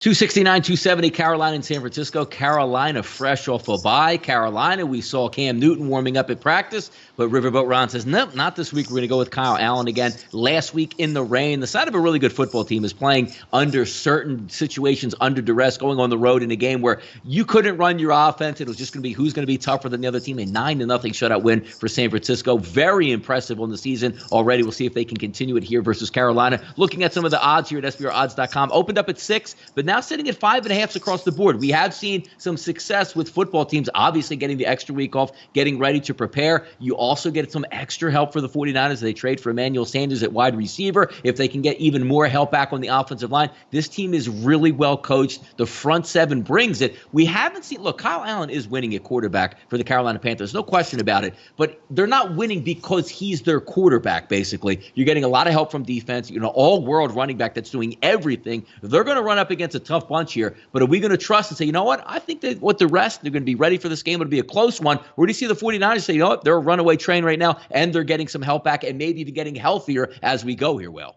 269, 270, Carolina and San Francisco. Carolina fresh off a bye. Carolina, we saw Cam Newton warming up at practice, but Riverboat Ron says, nope, not this week. We're going to go with Kyle Allen again. Last week in the rain, the side of a really good football team is playing under certain situations, under duress, going on the road in a game where you couldn't run your offense. It was just going to be who's going to be tougher than the other team. A 9-0 shutout win for San Francisco. Very impressive on the season already. We'll see if they can continue it here versus Carolina. Looking at some of the odds here at SBRodds.com. Opened up at 6, but now sitting at 5.5 across the board. We have seen some success with football teams, obviously getting the extra week off, getting ready to prepare. You also get some extra help for the 49ers. They trade for Emmanuel Sanders at wide receiver. If they can get even more help back on the offensive line, this team is really well coached. The front seven brings it. We haven't seen, look, Kyle Allen is winning at quarterback for the Carolina Panthers. No question about it. But they're not winning because he's their quarterback, basically. You're getting a lot of help from defense. All-world running back that's doing everything. They're going to run up against a tough bunch here, but are we going to trust and say, you know what, I think that with the rest, they're going to be ready for this game. It'll be a close one. Where do you see the 49ers say, you know what, they're a runaway train right now, and they're getting some help back and maybe even getting healthier as we go here, Will?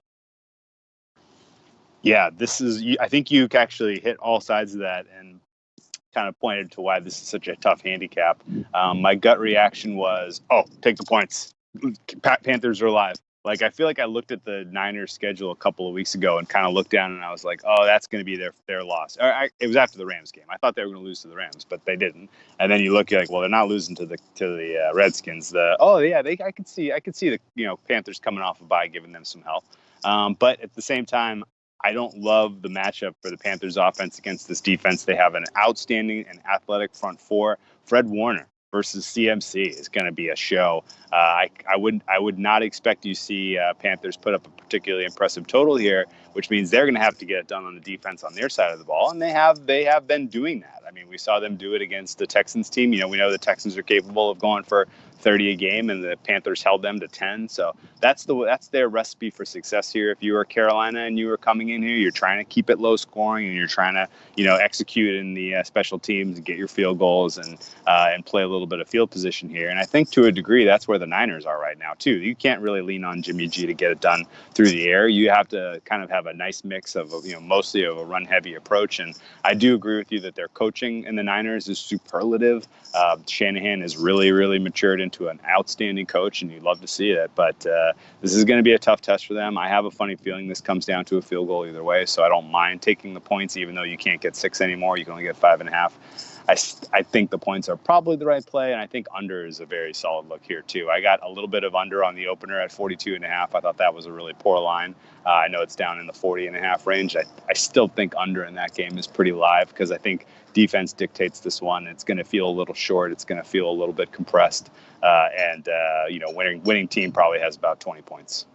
Yeah, I think you actually hit all sides of that and kind of pointed to why this is such a tough handicap. My gut reaction was, take the points. Panthers are alive. Like, I feel like I looked at the Niners schedule a couple of weeks ago and kind of looked down and I was like, oh, that's going to be their loss. It was after the Rams game. I thought they were going to lose to the Rams, but they didn't. And then you look, you're like, well, they're not losing to the Redskins. I could see the Panthers coming off a bye, giving them some help. But at the same time, I don't love the matchup for the Panthers offense against this defense. They have an outstanding and athletic front four. Fred Warner versus CMC is going to be a show. I would not expect you to see Panthers put up a particularly impressive total here, which means they're going to have to get it done on the defense on their side of the ball, and they have been doing that. I mean, we saw them do it against the Texans team. We know the Texans are capable of going for 30 a game, and the Panthers held them to 10. So that's their recipe for success here. If you were Carolina and you were coming in here, you're trying to keep it low scoring, and you're trying to execute in the special teams and get your field goals and play a little bit of field position here. And I think to a degree that's where the Niners are right now too. You can't really lean on Jimmy G to get it done through the air. You have to kind of have a nice mix of mostly of a run heavy approach. And I do agree with you that their coaching in the Niners is superlative. Shanahan has really matured into an outstanding coach, and you'd love to see it. But this is going to be a tough test for them. I have a funny feeling this comes down to a field goal either way, so I don't mind taking the points, even though you can't get 6 anymore. You can only get 5.5. I think the points are probably the right play, and I think under is a very solid look here too. I got a little bit of under on the opener at 42.5. I thought that was a really poor line. I know it's down in the 40.5 range. I still think under in that game is pretty live because I think defense dictates this one. It's going to feel a little short. It's going to feel a little bit compressed, and winning team probably has about 20 points.